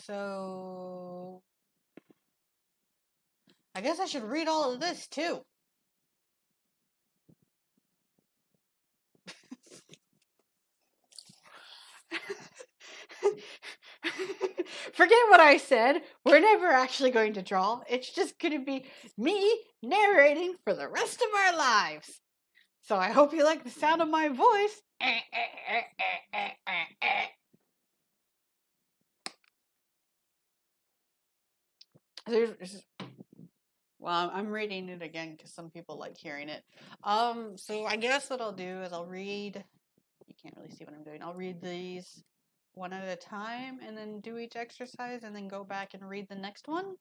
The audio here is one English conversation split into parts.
So I guess I should read all of this too. Forget what I said. We're never actually going to draw. It's just going to be me narrating for the rest of our lives. So I hope you like the sound of my voice. Well, I'm reading it again because some people like hearing it. So I guess what I'll do is I'll read. You can't really see what I'm doing. I'll read these one at a time and then do each exercise and then go back and read the next one.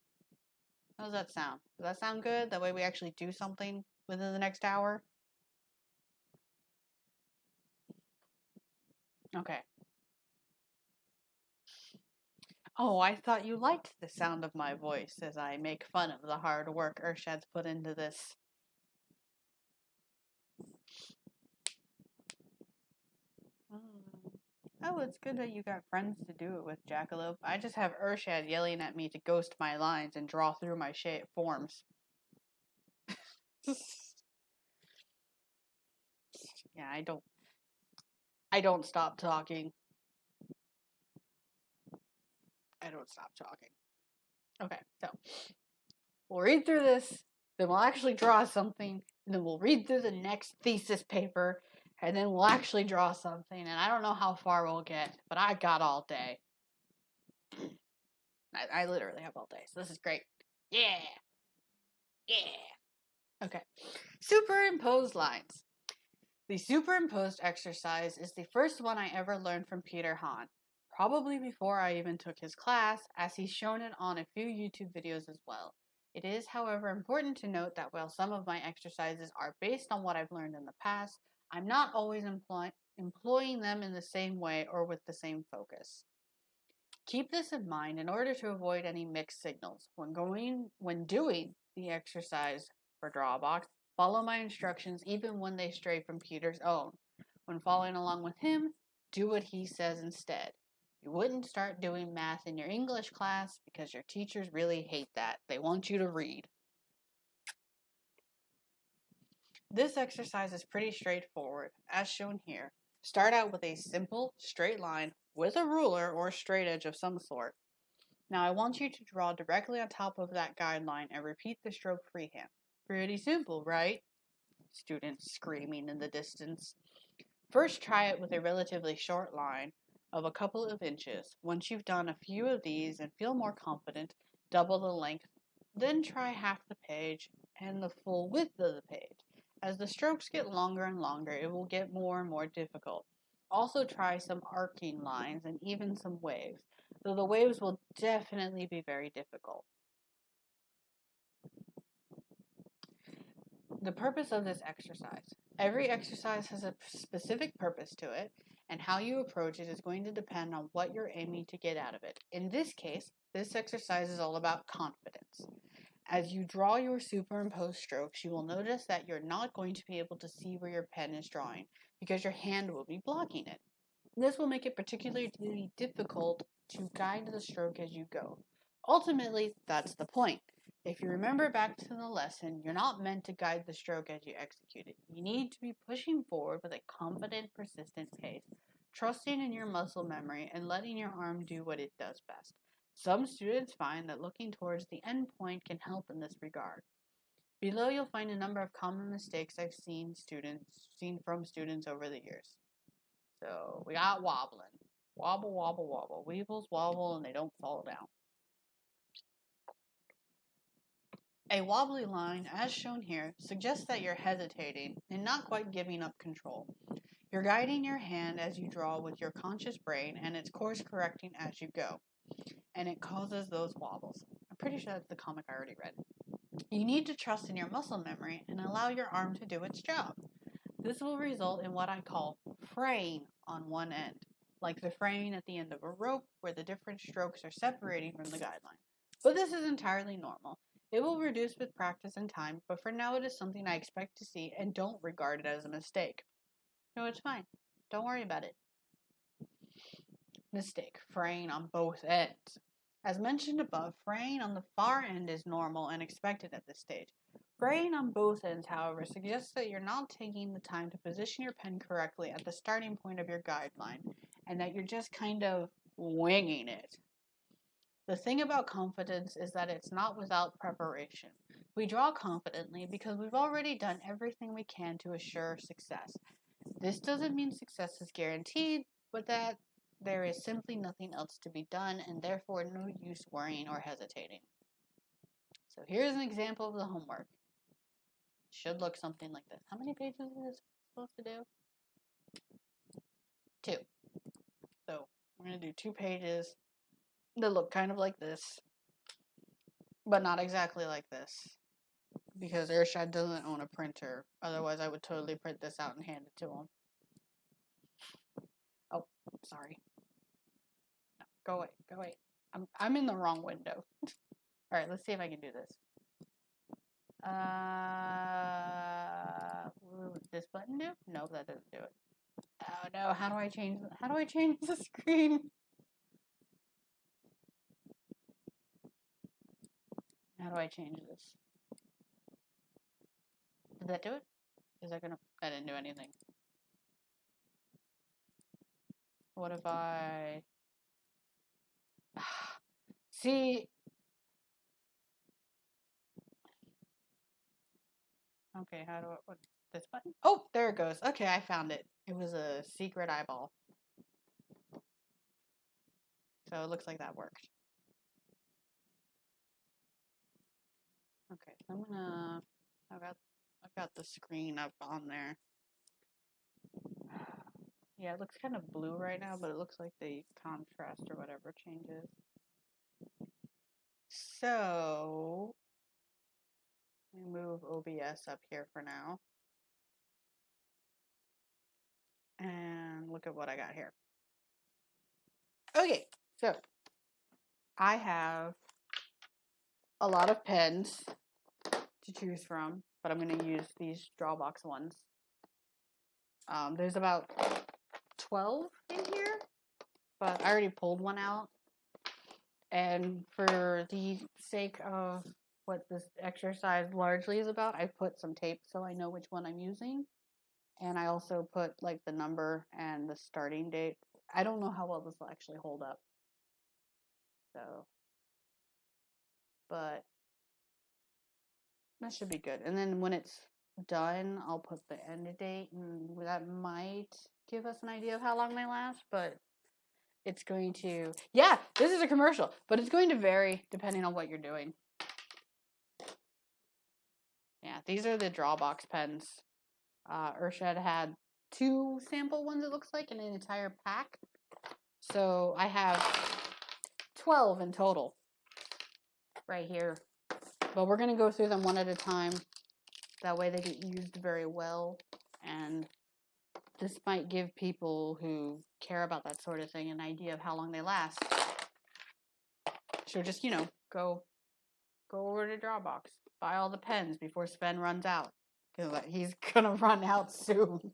How does that sound? Does that sound good? That way we actually do something within the next hour? Okay. Oh, I thought you liked the sound of my voice as I make fun of the hard work Urshad's put into this. Oh, it's good that you got friends to do it with, Jackalope. I just have Urshad yelling at me to ghost my lines and draw through my forms. Yeah, I don't stop talking. I don't stop talking. Okay, so we'll read through this, then we'll actually draw something, and then we'll read through the next thesis paper, and then we'll actually draw something, and I don't know how far we'll get, but I got all day. I literally have all day, so this is great. Yeah! Yeah! Okay. Superimposed lines. The superimposed exercise is the first one I ever learned from Peter Hahn, probably before I even took his class, as he's shown it on a few YouTube videos as well. It is, however, important to note that while some of my exercises are based on what I've learned in the past, I'm not always employing them in the same way or with the same focus. Keep this in mind in order to avoid any mixed signals. When doing the exercise for Drawabox, follow my instructions even when they stray from Peter's own. When following along with him, do what he says instead. You wouldn't start doing math in your English class because your teachers really hate that. They want you to read. This exercise is pretty straightforward, as shown here. Start out with a simple, straight line with a ruler or straight edge of some sort. Now I want you to draw directly on top of that guideline and repeat the stroke freehand. Pretty simple, right? Students screaming in the distance. First try it with a relatively short line of a couple of inches. Once you've done a few of these and feel more confident, double the length. Then try half the page and the full width of the page. As the strokes get longer and longer, it will get more and more difficult. Also try some arcing lines and even some waves, though the waves will definitely be very difficult. The purpose of this exercise. Every exercise has a specific purpose to it, and how you approach it is going to depend on what you're aiming to get out of it. In this case, this exercise is all about confidence. As you draw your superimposed strokes, you will notice that you're not going to be able to see where your pen is drawing because your hand will be blocking it. This will make it particularly difficult to guide the stroke as you go. Ultimately, that's the point. If you remember back to the lesson, you're not meant to guide the stroke as you execute it. You need to be pushing forward with a confident, persistent pace, trusting in your muscle memory and letting your arm do what it does best. Some students find that looking towards the end point can help in this regard. Below you'll find a number of common mistakes I've seen from students over the years. So we got wobbling. Wobble, wobble, wobble. Weevils wobble and they don't fall down. A wobbly line, as shown here, suggests that you're hesitating and not quite giving up control. You're guiding your hand as you draw with your conscious brain and it's course correcting as you go. And it causes those wobbles. I'm pretty sure that's the comic I already read. You need to trust in your muscle memory and allow your arm to do its job. This will result in what I call fraying on one end, like the fraying at the end of a rope where the different strokes are separating from the guideline. But this is entirely normal. It will reduce with practice and time, but for now it is something I expect to see and don't regard it as a mistake. No, it's fine. Don't worry about it. Mistake, fraying on both ends. As mentioned above, fraying on the far end is normal and expected at this stage. Fraying on both ends, however, suggests that you're not taking the time to position your pen correctly at the starting point of your guideline, and that you're just kind of winging it. The thing about confidence is that it's not without preparation. We draw confidently because we've already done everything we can to assure success. This doesn't mean success is guaranteed, but that there is simply nothing else to be done, and therefore no use worrying or hesitating. So here's an example of the homework. Should look something like this. How many pages is this supposed to do? 2. So we're going to do 2 pages that look kind of like this, but not exactly like this, because Urshad doesn't own a printer. Otherwise, I would totally print this out and hand it to him. Oh, sorry. No, go away. Go away. I'm in the wrong window. All right, let's see if I can do this. What would this button do? No, that doesn't do it. Oh no, how do I change the screen? How do I change this? Did that do it? Is that gonna... I didn't do anything. What if I... See... Okay, how do I... What, this button? Oh, there it goes. Okay, I found it. It was a secret eyeball. So it looks like that worked. Okay, so I'm gonna... I've got the screen up on there. Yeah, it looks kind of blue right now, but it looks like the contrast or whatever changes. So, let me move OBS up here for now. And look at what I got here. Okay, so I have a lot of pens to choose from, but I'm going to use these Drawabox ones. There's about 12 in here, but I already pulled one out. And for the sake of what this exercise largely is about, I put some tape so I know which one I'm using. And I also put like the number and the starting date. I don't know how well this will actually hold up. So, but that should be good. And then when it's done, I'll put the end date, and that might give us an idea of how long they last, but it's going to, yeah, this is a commercial, but it's going to vary depending on what you're doing. Yeah, these are the Drawabox pens. Urshad had 2 sample ones, it looks like, in an entire pack. So I have 12 in total right here. But we're going to go through them one at a time. That way they get used very well. And this might give people who care about that sort of thing an idea of how long they last. So just, go over to Drawabox. Buy all the pens before Sven runs out. Because he's going to run out soon.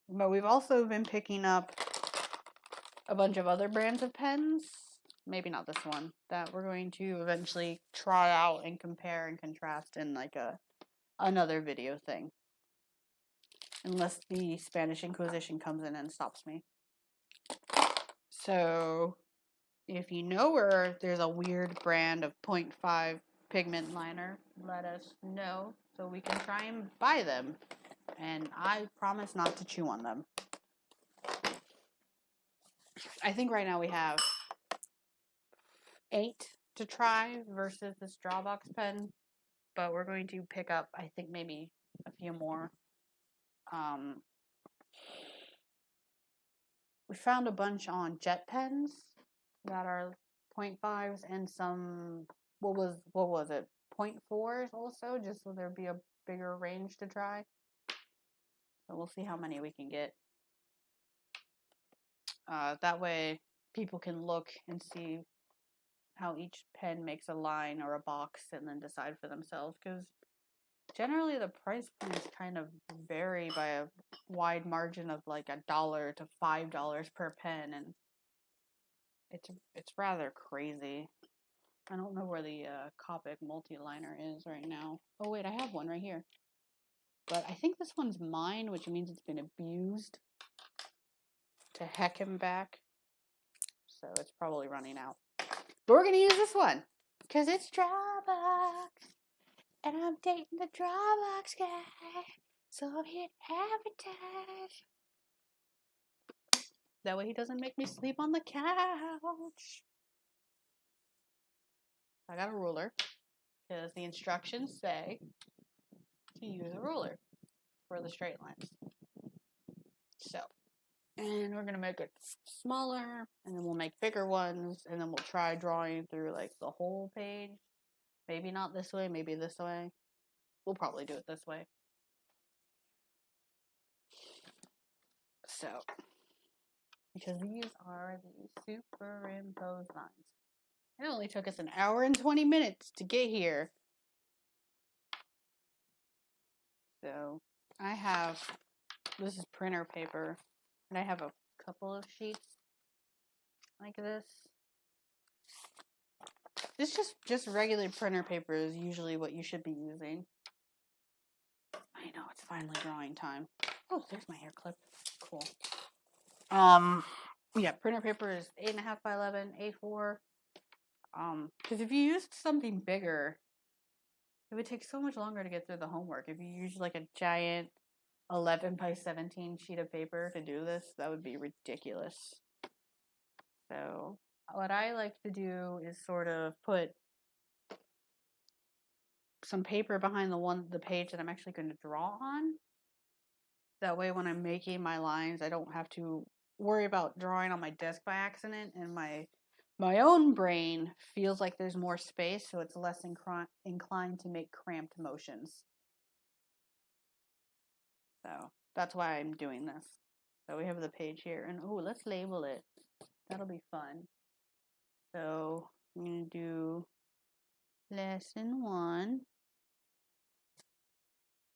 But we've also been picking up a bunch of other brands of pens. Maybe not this one. That we're going to eventually try out and compare and contrast in like another video thing. Unless the Spanish Inquisition comes in and stops me. So, if you know where there's a weird brand of 0.5 pigment liner, let us know so we can try and buy them. And I promise not to chew on them. I think right now we have 8 to try versus this Drawabox pen. But we're going to pick up, I think, maybe a few more. We found a bunch on jet pens that are 0.5s and some, what was it, 0.4s also, just so there'd be a bigger range to try. So we'll see how many we can get. That way people can look and see how each pen makes a line or a box and then decide for themselves, because generally the price points kind of vary by a wide margin of like $1 to $5 per pen, and It's rather crazy. I don't know where the Copic multi-liner is right now. Oh wait, I have one right here. But I think this one's mine, which means it's been abused to heck him back. So it's probably running out. But we're gonna use this one because it's Drawabox, and I'm dating the Drawabox guy, so I'm here to advertise. That way he doesn't make me sleep on the couch. I got a ruler because the instructions say to use a ruler for the straight lines. So, and we're gonna make it smaller, and then we'll make bigger ones, and then we'll try drawing through like the whole page. Maybe not this way, maybe this way. We'll probably do it this way. So, because these are the superimposed lines. It only took us an hour and 20 minutes to get here. So, I have, this is printer paper, and I have a couple of sheets like this. This just regular printer paper is usually what you should be using. I know, it's finally drawing time. Oh, there's my hair clip. Cool. Yeah, printer paper is 8.5 by 11, A4. Because if you used something bigger, it would take so much longer to get through the homework. If you use like a giant 11 by 17 sheet of paper to do this, that would be ridiculous. So what I like to do is sort of put some paper behind the page that I'm actually going to draw on. That way when I'm making my lines, I don't have to worry about drawing on my desk by accident, and my own brain feels like there's more space, so it's less inclined to make cramped motions. So that's why I'm doing this. So we have the page here, and oh, let's label it. That'll be fun. So I'm going to do lesson 1,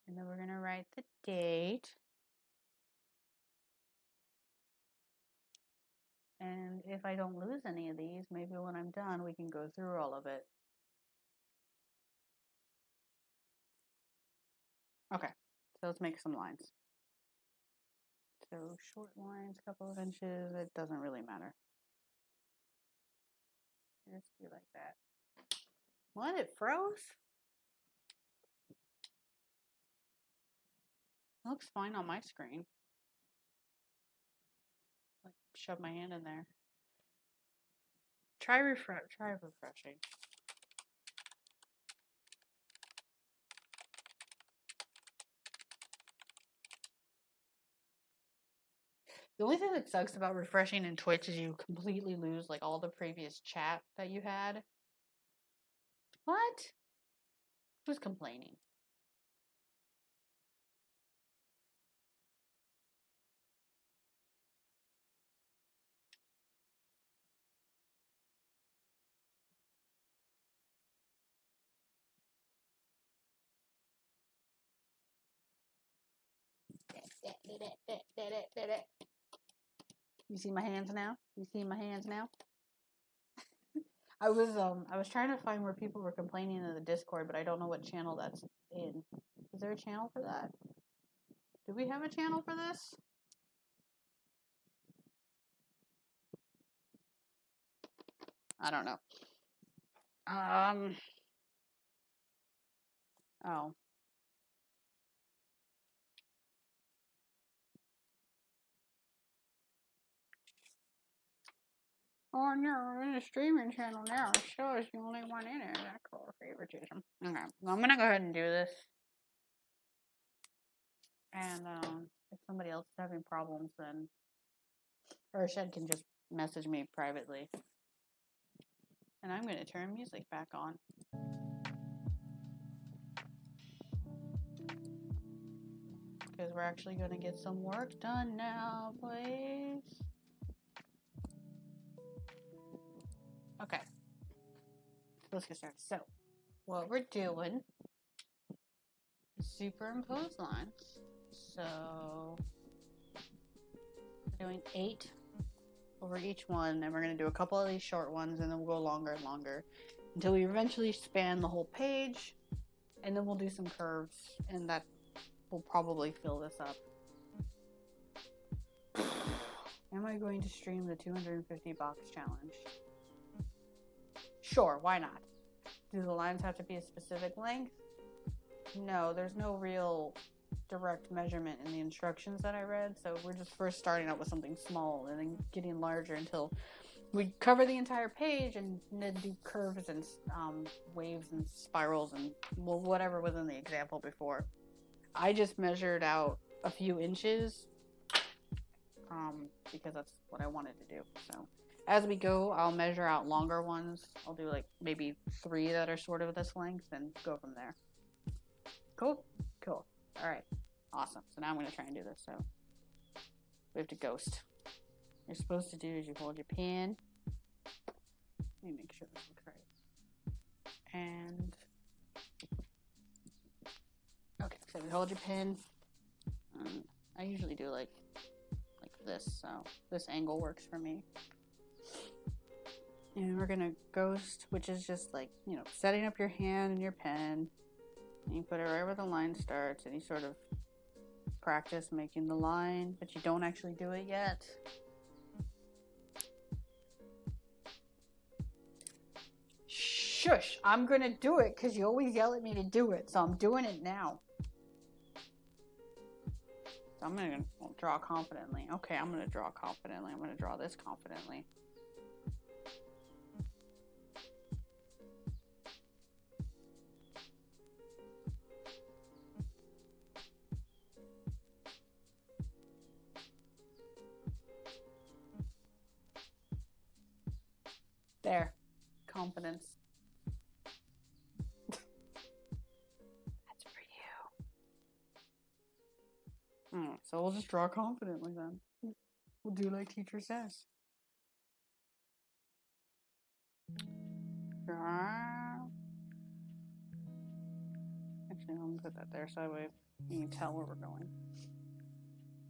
and then we're going to write the date. And if I don't lose any of these, maybe when I'm done, we can go through all of it. Okay, so let's make some lines. So short lines, couple of inches, it doesn't really matter. Just do like that. What, it froze? It looks fine on my screen. Like, shove my hand in there. Try refreshing. The only thing that sucks about refreshing in Twitch is you completely lose like all the previous chat that you had. What? Who's complaining? You see my hands now? You see my hands now? I was trying to find where people were complaining in the Discord, but I don't know what channel that's in. Is there a channel for that? Do we have a channel for this? I don't know. Oh. Oh, you're in a streaming channel now. It shows the only one in it. That's called favoritism. Okay, well, I'm gonna go ahead and do this. And if somebody else is having problems, then Urshad can just message me privately. And I'm gonna turn music back on. Because we're actually gonna get some work done now, please. Okay, let's get started. So, what we're doing is superimposed lines. So, we're doing 8 over each one, and we're going to do a couple of these short ones, and then we'll go longer and longer until we eventually span the whole page, and then we'll do some curves, and that will probably fill this up. Am I going to stream the 250 box challenge? Sure, why not? Do the lines have to be a specific length? No, there's no real direct measurement in the instructions that I read, so we're just first starting out with something small and then getting larger until we cover the entire page and then do curves and waves and spirals and whatever was in the example before. I just measured out a few inches because that's what I wanted to do. So as we go, I'll measure out longer ones. I'll do like maybe 3 that are sort of this length and go from there. Cool? Cool. All right. Awesome. So now I'm going to try and do this. So we have to ghost. What you're supposed to do is you hold your pen. Let me make sure this looks right. And okay, so we hold your pen. I usually do like this, so this angle works for me. And we're gonna ghost, which is just like, you know, setting up your hand and your pen. And you put it right where the line starts, and you sort of practice making the line, but you don't actually do it yet. Shush! I'm gonna do it because you always yell at me to do it, so I'm doing it now. So I'm gonna draw confidently. Okay, I'm gonna draw confidently. I'm gonna draw this confidently. There. Confidence. That's for you. So we'll just draw confidently then. We'll do like teacher says. Actually, I'm gonna put that there so that way you can tell where we're going.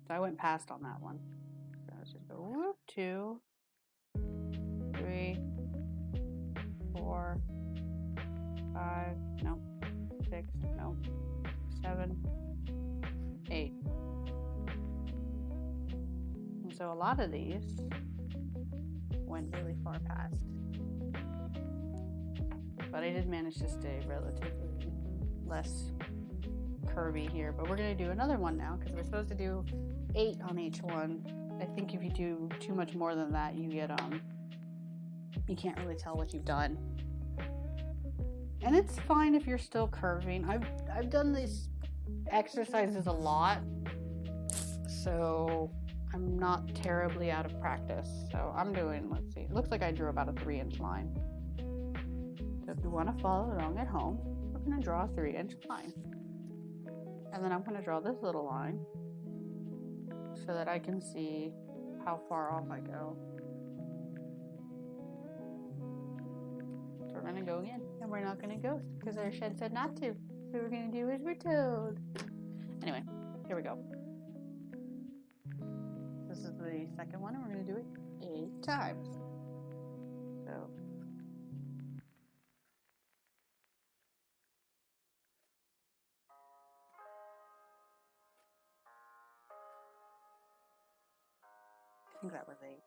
So I went past on that one. So let's just go whoop, 2, 3, 4, 5, no, 6, no, 7, 8. And so a lot of these went really far past. But I did manage to stay relatively less curvy here. But we're going to do another one now because we're supposed to do 8 on each one. I think if you do too much more than that, you get you can't really tell what you've done. And it's fine if you're still curving. I've done these exercises a lot, so I'm not terribly out of practice. So I'm doing, let's see, it looks like I drew about a 3-inch line. So if you want to follow along at home, we're going to draw a 3-inch line. And then I'm going to draw this little line so that I can see how far off I go. So we're going to go again, and we're not going to ghost because our shed said not to. So we're going to do as we're told. Anyway, here we go. This is the second one, and we're going to do it 8 times. So I think that was 8.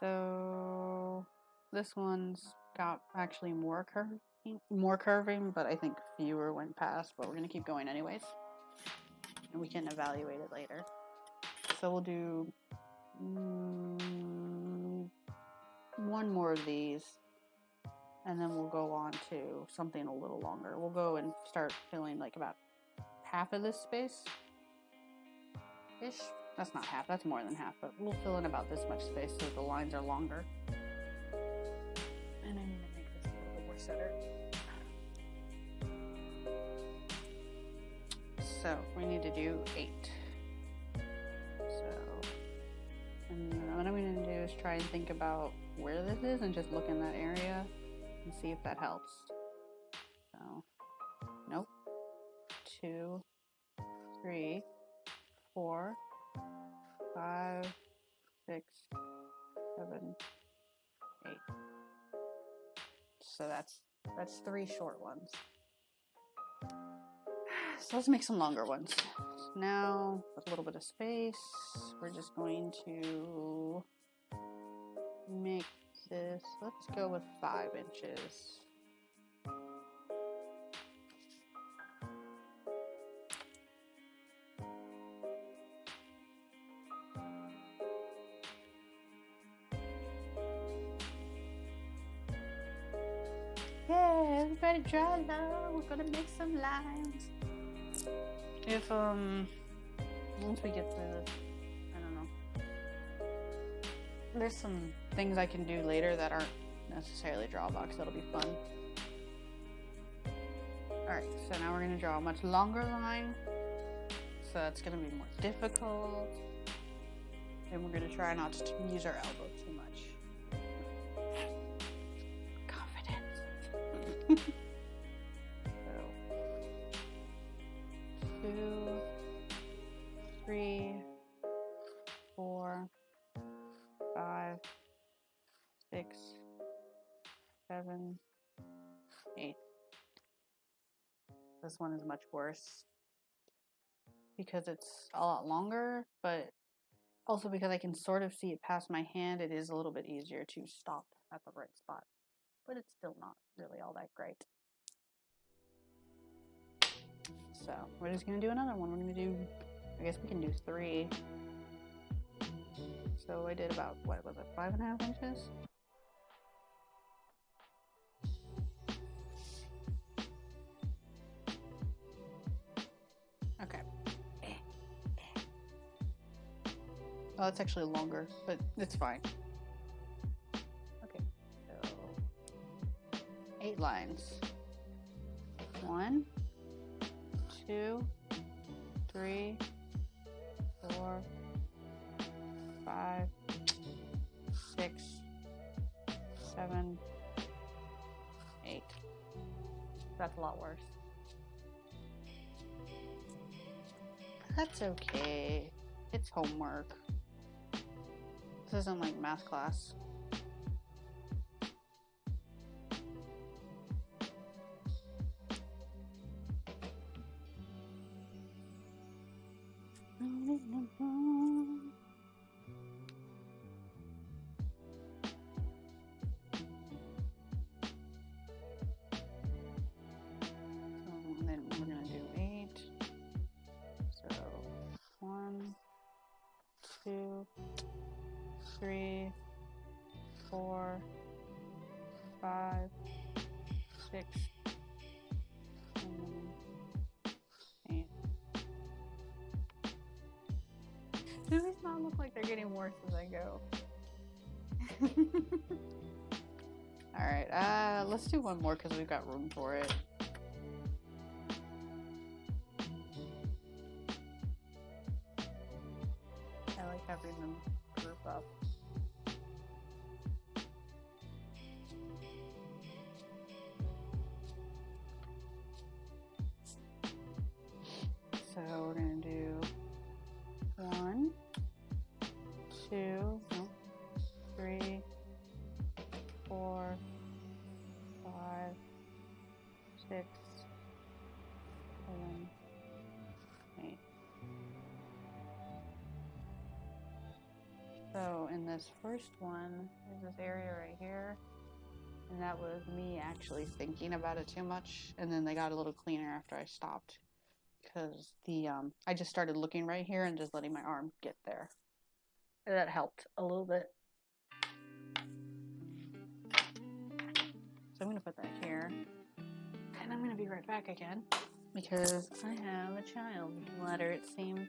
So this one's got actually more curving, but I think fewer went past, but we're going to keep going anyways. And we can evaluate it later. So we'll do 1 more of these, and then we'll go on to something a little longer. We'll go and start filling like about half of this space-ish. That's not half, that's more than half, but we'll fill in about this much space so the lines are longer. And I need to make this a little bit more centered. So we need to do 8. So, and what I'm going to do is try and think about where this is and just look in that area and see if that helps. So, nope. 2, 3, 4, 5, 6, 7, 8. So that's 3 short ones. So let's make some longer ones. Now, with a little bit of space, we're just going to make this, let's go with 5 inches. Yeah, everybody draw low. We're gonna make some lines. If once we get through this, I don't know. There's some things I can do later that aren't necessarily Drawabox. That'll be fun. Alright, so now we're gonna draw a much longer line. So that's gonna be more difficult. And we're gonna try not to use our elbow too much. Confidence. So 2, 3, 4, 5, 6, 7, 8. This one is much worse because it's a lot longer, but also because I can sort of see it past my hand, it is a little bit easier to stop at the right spot. But it's still not really all that great. So we're just gonna do another one. We're gonna do, I guess we can do 3. So I did about, what was it, 5.5 inches? Okay. Oh, it's actually longer, but it's fine. Okay, so 8 lines. 1, 2, 3, 4, 5, 6, 7, 8. That's a lot worse. That's okay. It's homework. This isn't like math class. And then we're gonna do 8. So 1, 2, 3, 4, 5, 6, 7, 8. Do these not look like they're getting worse as I go? Alright, let's do one more because we've got room for it. I like having them group up. So we're gonna do 1, 2, 3, 4, 5, 6, 7, 8. So in this first one, there's this area right here, and that was me actually thinking about it too much, and then they got a little cleaner after I stopped, because I just started looking right here and just letting my arm get there. And that helped a little bit. So I'm gonna put that here, and I'm gonna be right back again, because I have a child letter, it seems.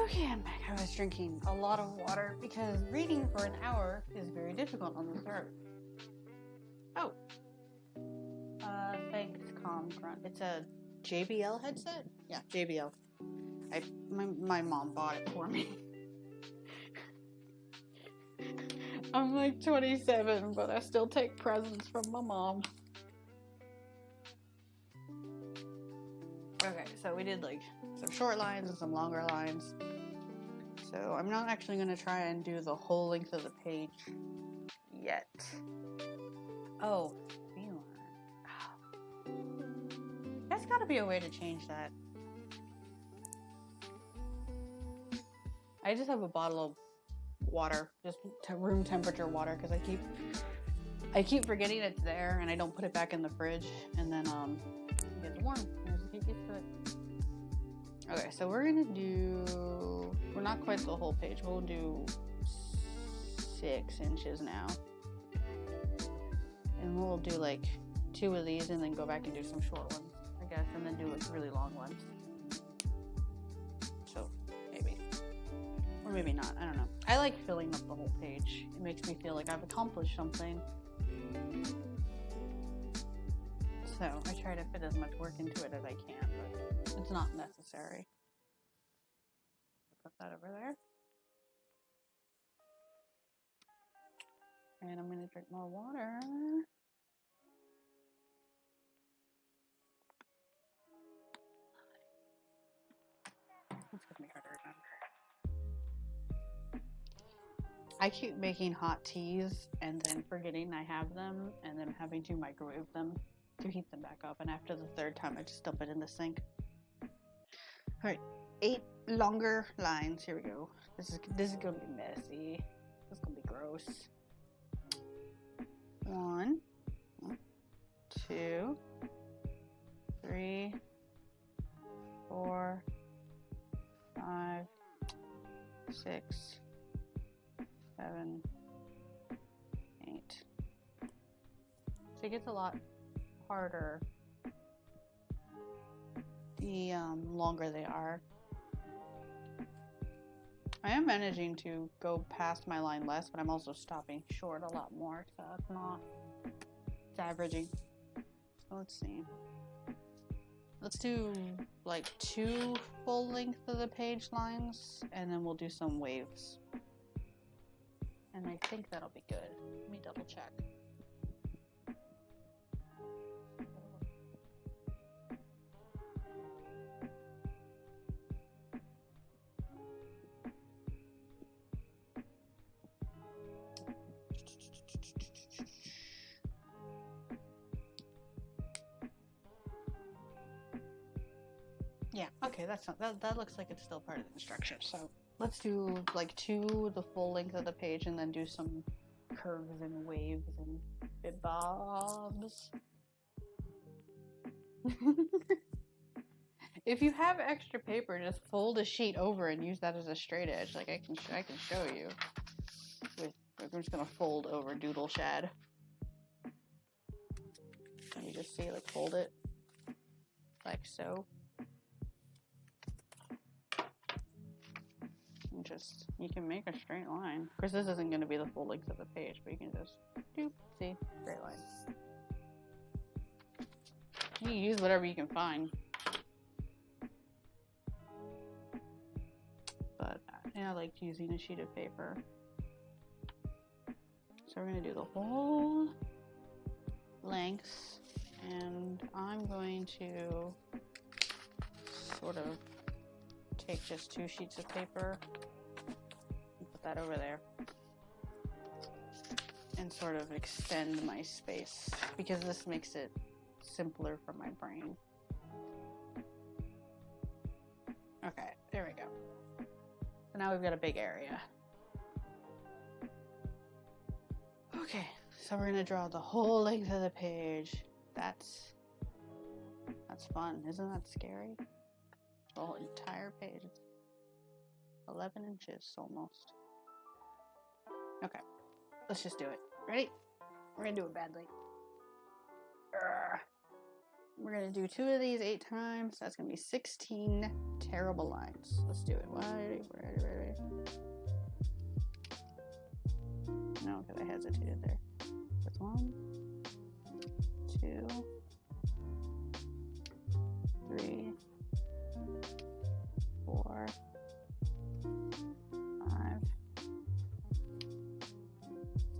Okay, I'm back. I was drinking a lot of water because reading for an hour is very difficult on the throat. Oh. Thanks, Calm Grunt. It's a JBL headset? Yeah, JBL. My mom bought it for me. I'm like 27, but I still take presents from my mom. Okay, so we did like some short lines and some longer lines. So I'm not actually going to try and do the whole length of the page yet. Oh, feline. There's got to be a way to change that. I just have a bottle of water, just room temperature water, because I keep forgetting it's there, and I don't put it back in the fridge, and then it gets warm. I just keep used to it. Okay, so we're not quite the whole page. We'll do 6 inches now, and we'll do like 2 of these, and then go back and do some short ones, I guess, and then do like really long ones. So maybe. Or maybe not, I don't know. I like filling up the whole page. It makes me feel like I've accomplished something. So I try to fit as much work into it as I can, but it's not necessary. Put that over there. And I'm gonna drink more water. It's gonna be hard to remember. I keep making hot teas and then forgetting I have them and then having to microwave them to heat them back up. And after the 3rd time, I just dump it in the sink. All right, 8 longer lines. Here we go. This is gonna be messy. This is gonna be gross. 1, 2, 3, 4, 5, 6, 7, 8. So it gets a lot harder the longer they are. I am managing to go past my line less, but I'm also stopping short a lot more, so it's averaging. So let's see. Let's do like 2 full length of the page lines, and then we'll do some waves. And I think that'll be good. Let me double check. Yeah, okay, that looks like it's still part of the instruction. So let's do like 2 the full length of the page and then do some curves and waves and bibobs. If you have extra paper, just fold a sheet over and use that as a straight edge. Like I can show you. I'm just gonna fold over Doodle Shad. Can you just see, like, fold it like so? You can make a straight line. Of course, this isn't going to be the full length of the page, but you can just see, straight line. You can use whatever you can find. But I like using a sheet of paper. So we're going to do the whole length, and I'm going to sort of take just 2 sheets of paper and put that over there and sort of extend my space because this makes it simpler for my brain. Okay, there we go. So now we've got a big area. Okay, so we're gonna draw the whole length of the page. That's fun. Isn't that scary? The whole entire page. It's 11 inches almost. Okay, let's just do it. Ready? We're gonna do it badly. We're going to do 2 of these 8 times. That's going to be 16 terrible lines. Let's do it. Ready. No, because I hesitated there. That's 1, 2, 3, 4, 5,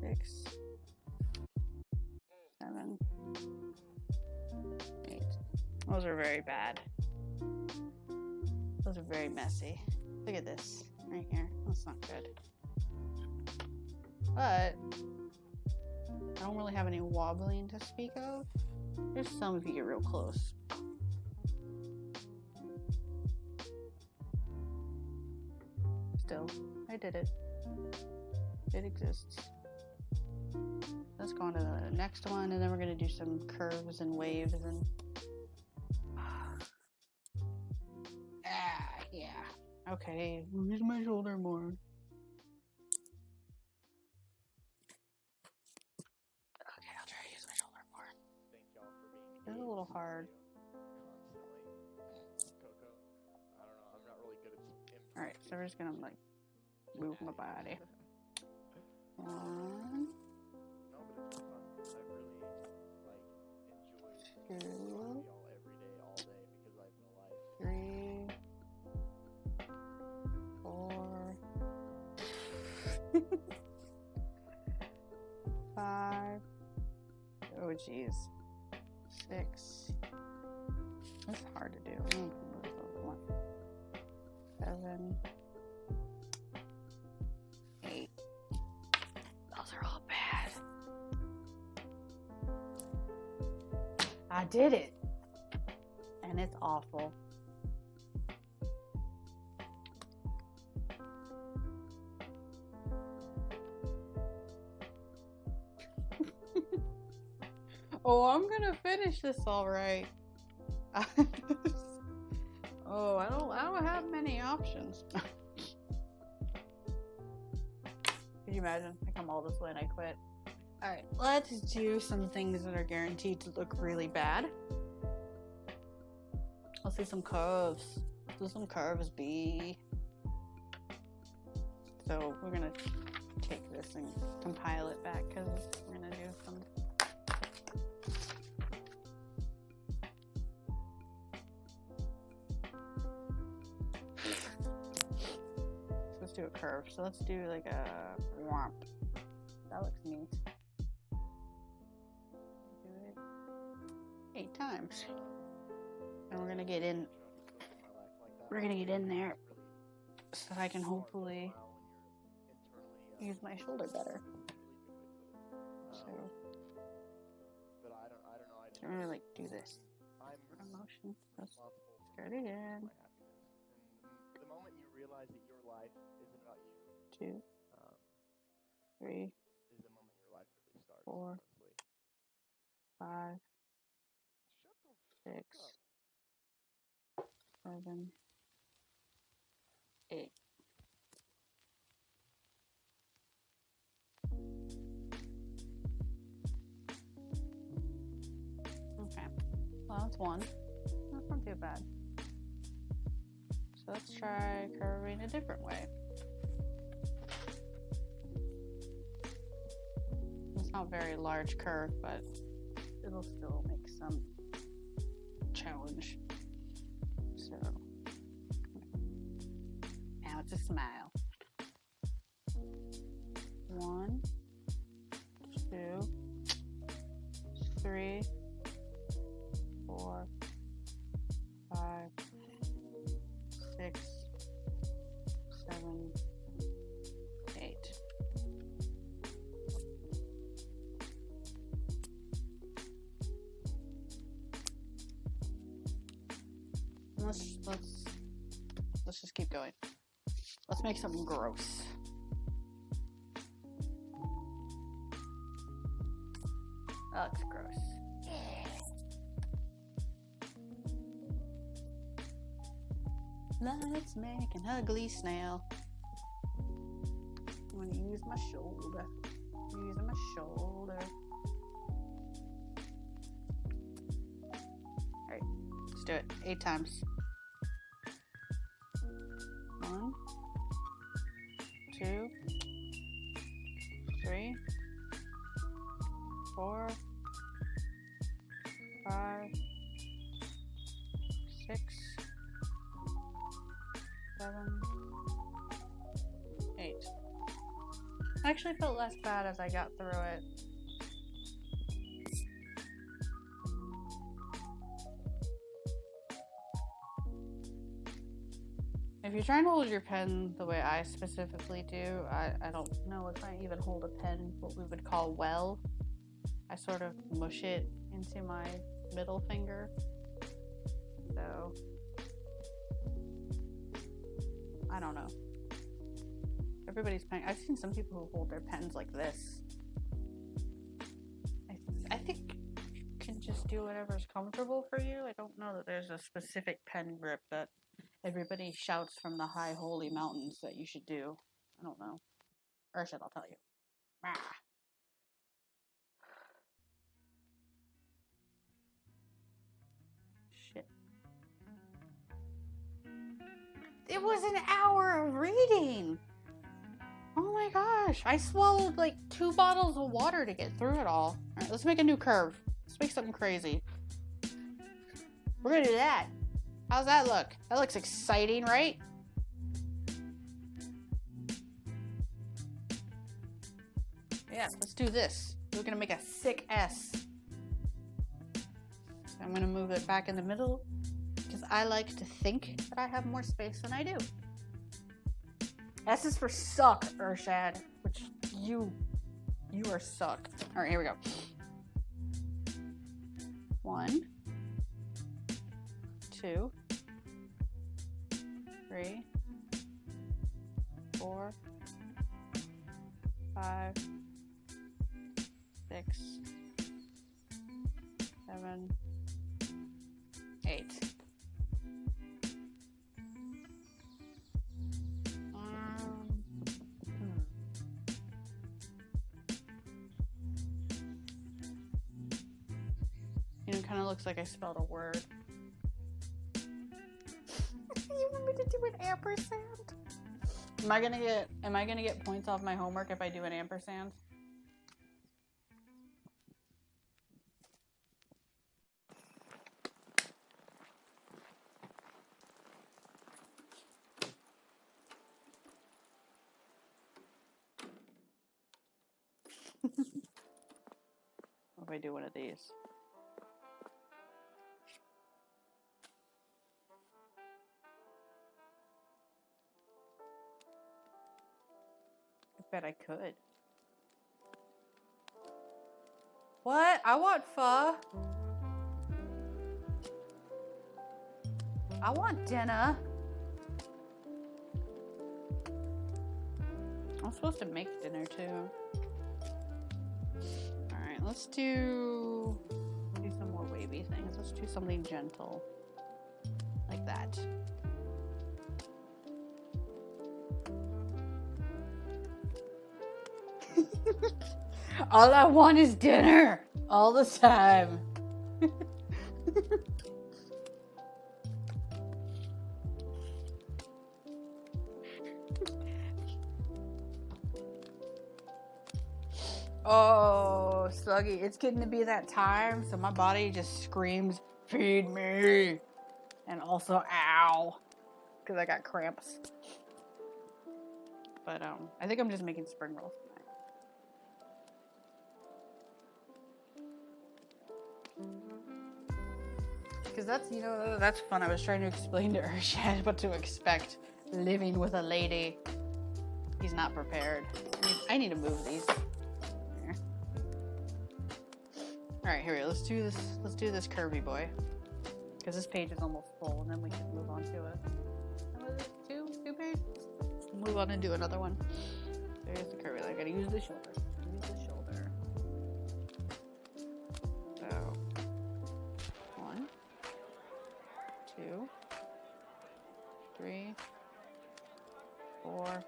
6, 7, 8. Those are very bad. Those are very messy. Look at this right here. That's not good. But I don't really have any wobbling to speak of. There's some if you get real close. Still, I did it. It exists. Let's go on to the next one, and then we're going to do some curves and waves and... yeah. Okay, use my shoulder more. Okay, I'll try to use my shoulder more. Thank y'all for being It's a little hard. Coco. I don't know, I'm not really good at Alright, so we're just going to, like, move my body. 1, No, but it's fun. I really, enjoy 2, y'all every day, all day, because I have no life. 3, 4, 5. Oh, jeez. 6. That's hard to do. 1, 7, 8. Those are all bad. I did it. And it's awful. Oh, I'm gonna finish this all right. Oh, I don't have many options. Could you imagine? I come all this way and I quit. Alright, let's do some things that are guaranteed to look really bad. Let's do some curves. Let's do some curves, B. So we're gonna take this and compile it back because we're gonna do some. So let's do a curve. So let's do like a womp. That looks neat. Do it 8 times. And we're gonna get in. We're gonna get in there so that I can hopefully use my shoulder better. So I'm gonna like do this. Emotion. Let's start again. The moment you realize that your life isn't about you, 2, 3, is the moment your life really starts. 4, 5, 6, 7, 8. Okay, well that's 1. That's not too bad. So let's try curving a different way. It's not a very large curve, but it'll still make some challenge. So now it's a smile. 1, 2, 3, 4, 5, 6, 7, 8. Let's just keep going. Let's make something gross. That looks gross. Let's make an ugly snail. I'm gonna use my shoulder. Using my shoulder. do it. 8 times. 1, 2, 3, 4, 5, 6, 7, 8. I actually felt less bad as I got through it. If you're trying to hold your pen the way I specifically do, I don't know if I even hold a pen what we would call well. I sort of mush it into my middle finger. So, I don't know. Everybody's pen. I've seen some people who hold their pens like this. I think you can just do whatever's comfortable for you. I don't know that there's a specific pen grip that everybody shouts from the high holy mountains that you should do. I don't know. Or should I'll tell you. Ah. Shit. It was an hour of reading! Oh my gosh. I swallowed like 2 bottles of water to get through it all. Alright, let's make a new curve. Let's make something crazy. We're gonna do that. How's that look? That looks exciting, right? Yeah, let's do this. We're gonna make a sick S. I'm gonna move it back in the middle because I like to think that I have more space than I do. S is for suck, Urshad, which you are suck. All right, here we go. 1, 2, 3, 4, 5, 6, 7, 8. You know, it kind of looks like I spelled a word. You want me to do an ampersand? Am I gonna get points off my homework if I do an ampersand? What if I do one of these? I bet I could. What? I want pho. I want dinner. I'm supposed to make dinner too. Alright, let's do some more wavy things. Let's do something gentle. Like that. All I want is dinner. All the time. Oh, Sluggy, it's getting to be that time, so my body just screams, feed me. And also, ow. Because I got cramps. But, I think I'm just making spring rolls tonight. Because that's, you know, that's fun. I was trying to explain to Urshad what to expect living with a lady. He's not prepared. I need to move these. Here. Alright, here we go. Let's do this curvy boy. Because this page is almost full, and then we can move on to it. Two pages? We'll move on and do another one. There's the curvy. I gotta use the shoulder. So, 1, 2, 3, 4,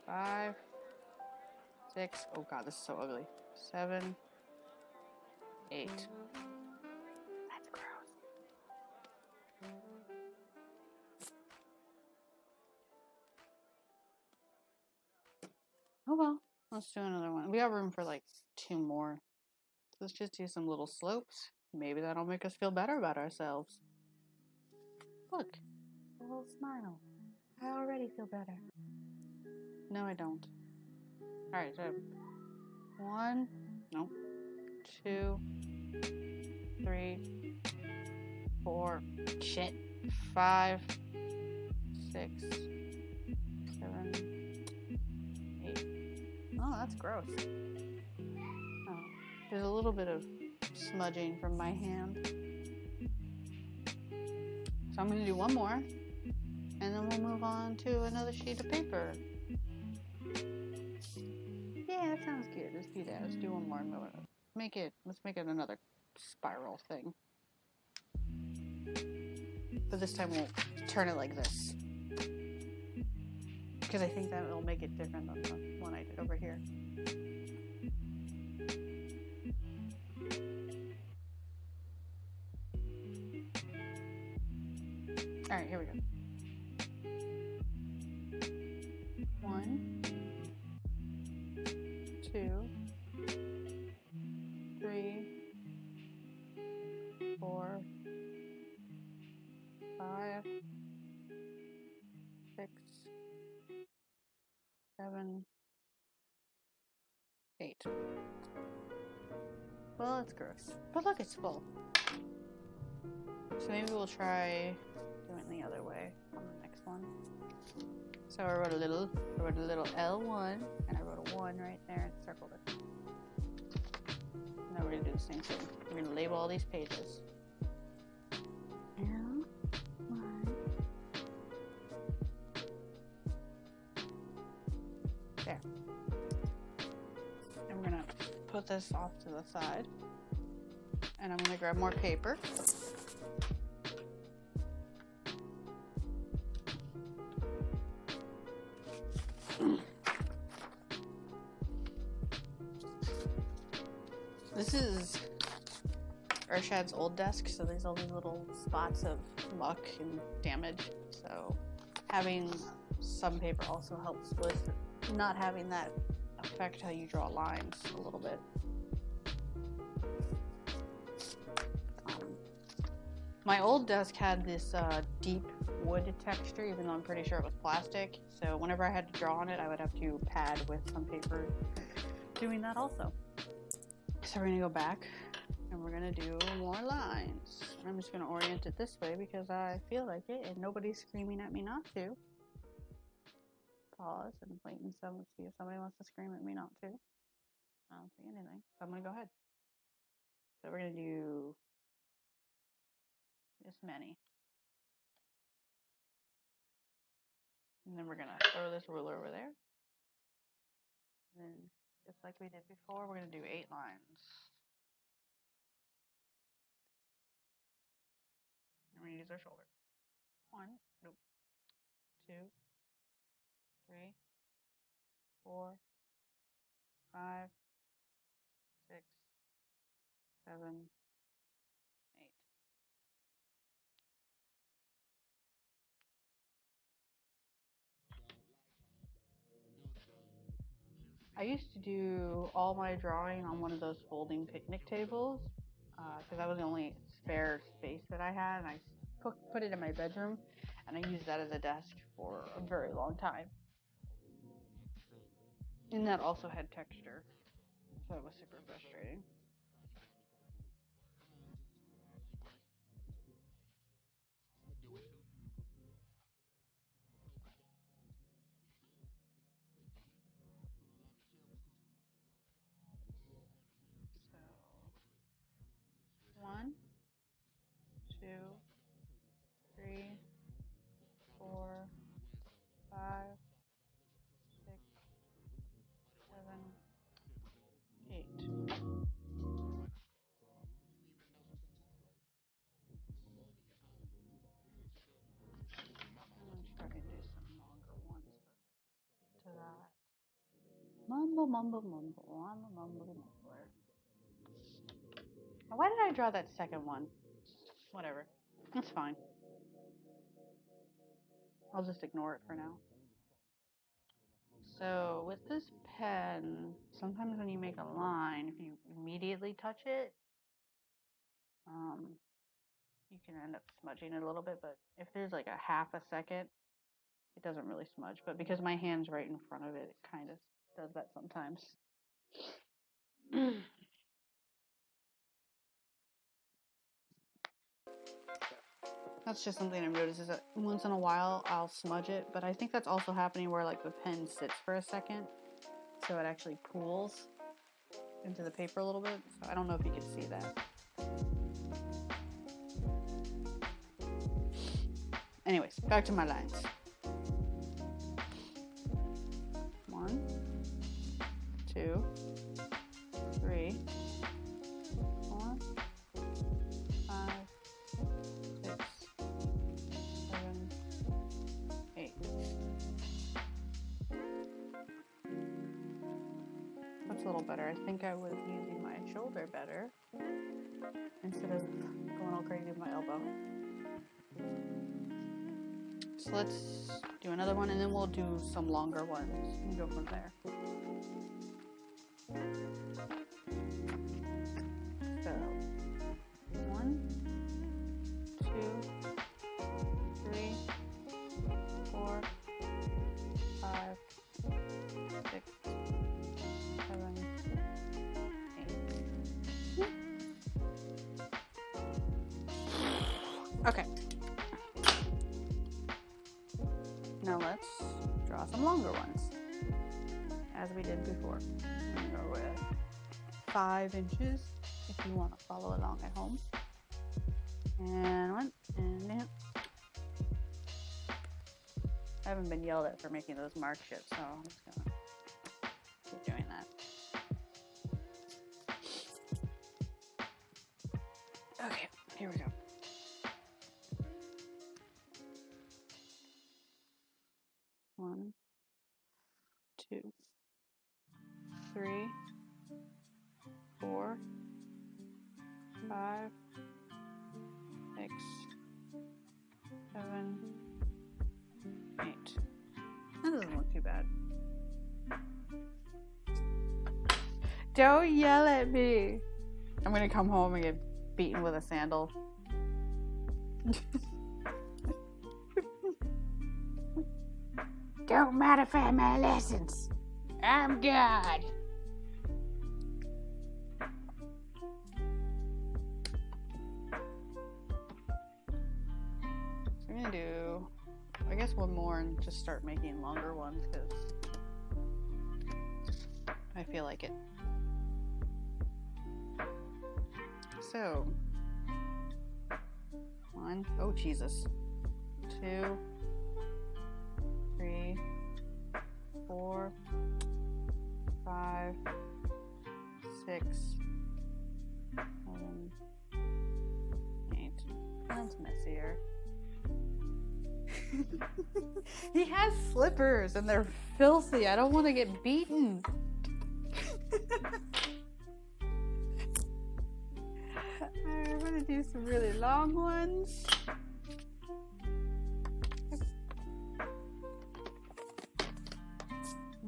5, 6. Oh god, this is so ugly. 7, 8. That's gross. Oh well, let's do another one. We got room for like 2 more. Let's just do some little slopes. Maybe that'll make us feel better about ourselves. Look, a little smile. I already feel better. No, I don't. Alright, so 1, no, 2, 3, 4, shit, 5, 6, 7, 8. Oh, that's gross. Oh, there's a little bit of smudging from my hand. So I'm going to do one more, and then we'll move on to another sheet of paper. Yeah, that sounds good. Let's do that. Let's do one more and let's make it another spiral thing. But this time we'll turn it like this. Because I think that will make it different than the one I did over here. Alright, here we go. 1, 2, 3, 4, 5, 6, 7, 8. Well, it's gross. But look, it's full. So maybe we'll try doing it the other way on the next one. So I wrote a little L1, and I wrote a 1 right there and circled it. Now we're going to do the same thing. We're going to label all these pages. L1. There. And we're going to put this off to the side. And I'm going to grab more paper. This is Urshad's old desk, so there's all these little spots of muck and damage. So having some paper also helps with not having that affect how you draw lines a little bit. My old desk had this deep wood texture, even though I'm pretty sure it was plastic. So whenever I had to draw on it, I would have to pad with some paper doing that also. So we're going to go back and we're going to do more lines. I'm just going to orient it this way because I feel like it and nobody's screaming at me not to. Pause and wait and see if somebody wants to scream at me not to. I don't see anything, so I'm going to go ahead. So we're going to do this many. And then we're going to throw this ruler over there. And then, just like we did before, we're going to do 8 lines. And we're going to use our shoulder. 1, 2, 3, 4, 5, 6, 7, 8. I used to do all my drawing on one of those folding picnic tables because that was the only spare space that I had, and I put it in my bedroom, and I used that as a desk for a very long time. And that also had texture, so it was super frustrating. So 1, 2, 3, 4, 5, 6, 7, 8. I'm try to do some longer ones to that. Mumble, mumble, mumble, mumble, mumble, mumbler. Why did I draw that second one? Whatever. That's fine. I'll just ignore it for now. So with this pen, sometimes when you make a line, if you immediately touch it, you can end up smudging it a little bit, but if there's like a half a second, it doesn't really smudge. But because my hand's right in front of it, it kind of does that sometimes. That's just something I've noticed, is that once in a while I'll smudge it, but I think that's also happening where like the pen sits for a second, so it actually pools into the paper a little bit. So I don't know if you can see that. Anyways, back to my lines. 1, 2, 3, 4, 5, 6, 7, 8. That's a little better. I think I was using my shoulder better instead of going all crazy with my elbow. So let's do another one, and then we'll do some longer ones and go from there. So 1, 2, 3, 4, 5, 6, 7, 8. Okay. Now let's draw some longer ones, as we did before. I'm going to go with 5 inches, if you want to follow along at home. And 1, and then. I haven't been yelled at for making those marks yet, so I'm just going to keep doing that. Okay, here we go. 1, 2, 3, 4, 5, 6, 7, 8. That doesn't look too bad. Don't yell at me. I'm gonna come home and get beaten with a sandal. Don't modify my lessons. I'm God. So we're gonna do, I guess, one more and just start making longer ones because I feel like it. So 1, oh Jesus, 2, 3, 4, 5, 6, 7, 8. That's messier. He has slippers and they're filthy. I don't want to get beaten. I'm gonna do some really long ones.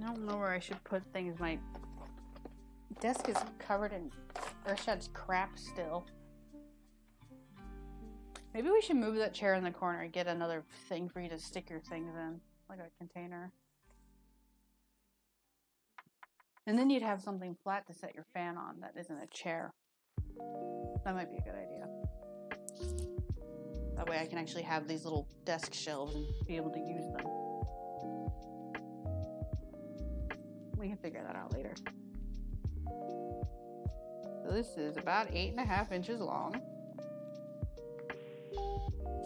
I don't know where I should put things. My desk is covered in Urshad's crap still. Maybe we should move that chair in the corner and get another thing for you to stick your things in, like a container. And then you'd have something flat to set your fan on that isn't a chair. That might be a good idea. That way I can actually have these little desk shelves and be able to use them. We can figure that out later. So this is about 8.5 inches long.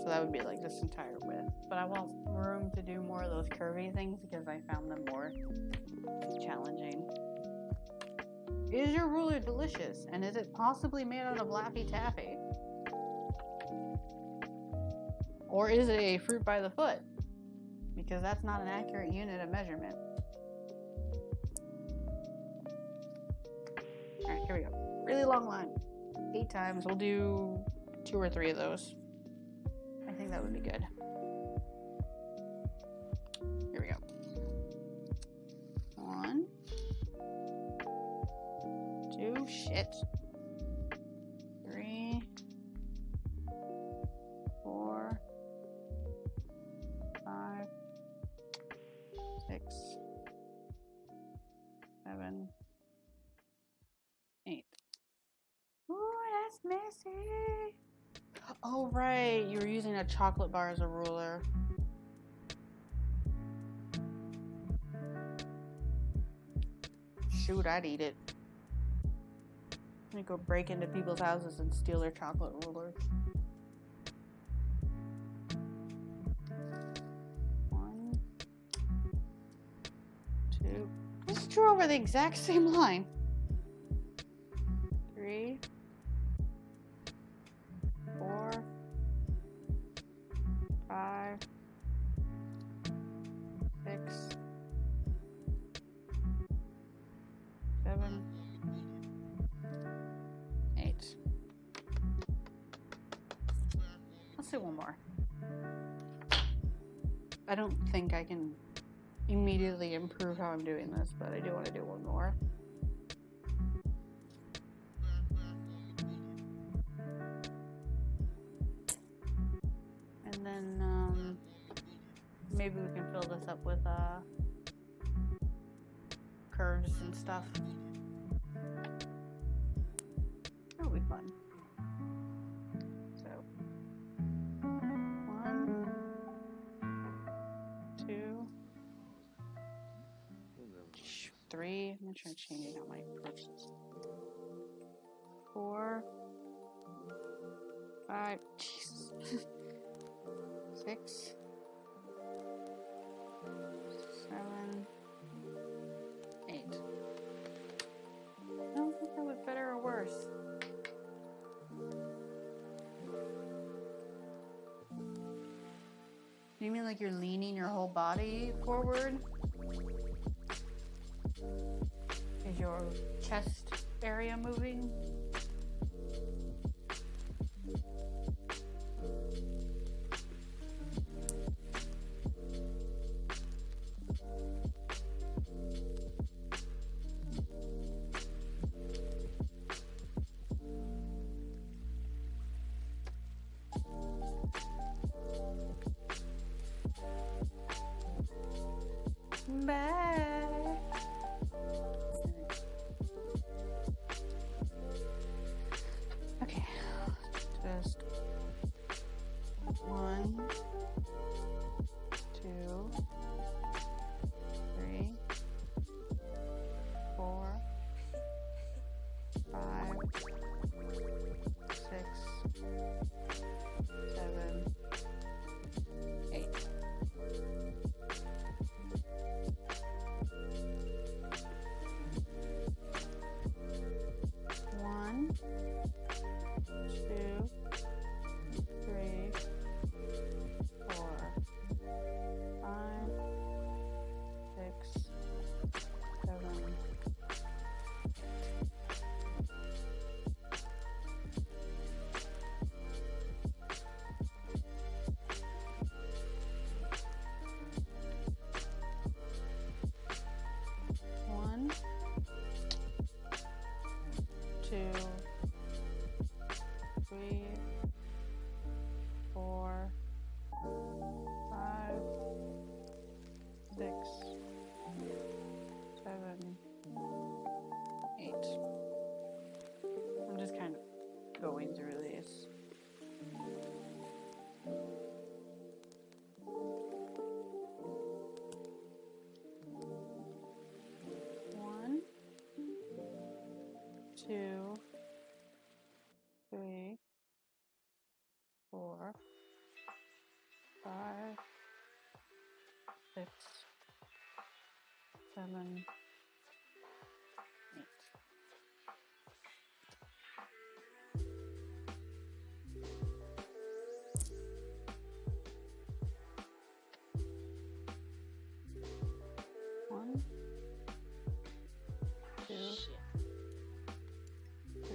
So that would be like this entire width. But I want room to do more of those curvy things because I found them more challenging. Is your ruler delicious? And is it possibly made out of Laffy Taffy? Or is it a fruit by the foot? Because that's not an accurate unit of measurement. Alright, here we go. Really long line. 8 times. We'll do 2 or 3 of those. I think that would be good. Here we go. Oh shit. 3, 4, 5, 6, 7, 8. Ooh, that's messy. Oh right, you were using a chocolate bar as a ruler. Shoot, I'd eat it. Let me go break into people's houses and steal their chocolate rulers. 1, 2. I just drew over the exact same line. 3, 4, 5, 6, 7, 8. Let's do one more. I don't think I can immediately improve how I'm doing this, but I do want to do one more. And then maybe we can fill this up with curves and stuff. That'll be fun. So 1, 2, 3. I'm gonna try changing out my approaches. 4, 5. Jesus. 6, 7, 8. I don't think that was better or worse. You mean like you're leaning your whole body forward? Is your chest area moving? Bye. Okay, just 1, 2, 3, 4, 5, 6, 7, 8. One, 2, 3, 4, 5, 6, 7. One, 2, 3, 4, 5, 6, 7, 8. I'm just kind of going through these. One, 2, 3, 4, 5, 6, 7, 8. One, 2, 3,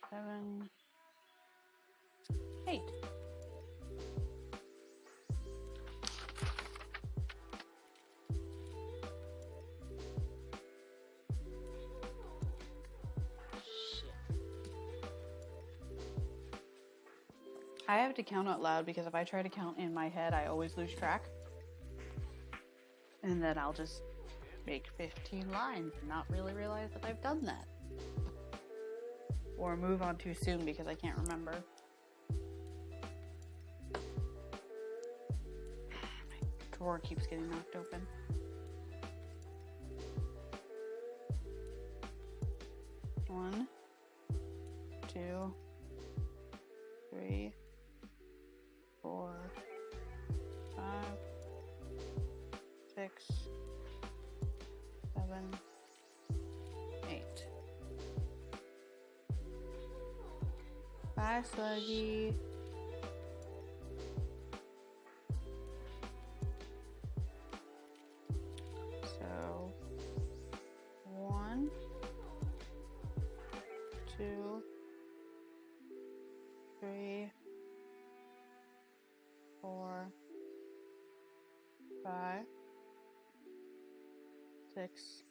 7, 8. I have to count out loud because if I try to count in my head, I always lose track. And then I'll just make 15 lines and not really realize that I've done that. Or move on too soon because I can't remember. My drawer keeps getting knocked open. One, 2, 3, 4, 5, 6, 7, 8. Bye, Sluggy. So, 1, 2, 3, 4, 5, 6,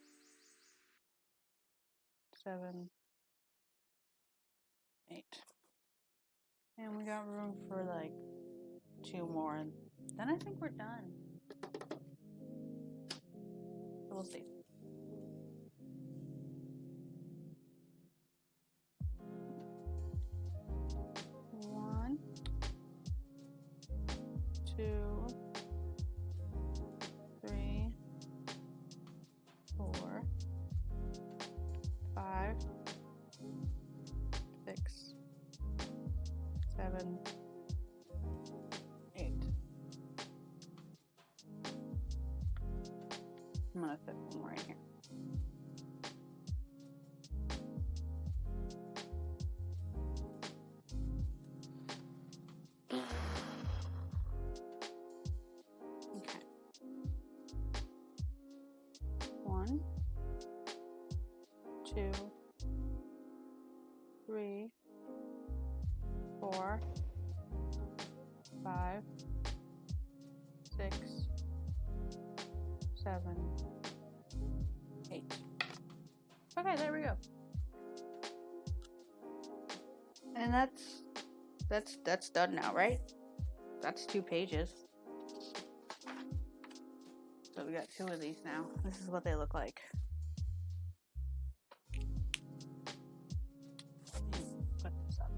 7, 8. And we got room for like 2 more, and then I think we're done. So we'll see. One, 2, 3, 4, 5, 6, 7, 8. I'm gonna fit one more in here. Okay. 1, 2, 3, 4, 5, 6, 7, 8. Okay, there we go. And that's done now, right? That's 2 pages. So we got 2 of these now. This is what they look like. Put this up.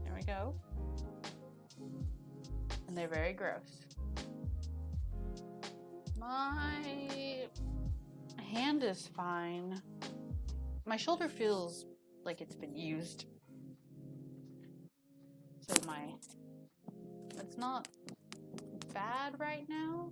There we go. And they're very gross. My hand is fine. My shoulder feels like it's been used. So it's not bad right now.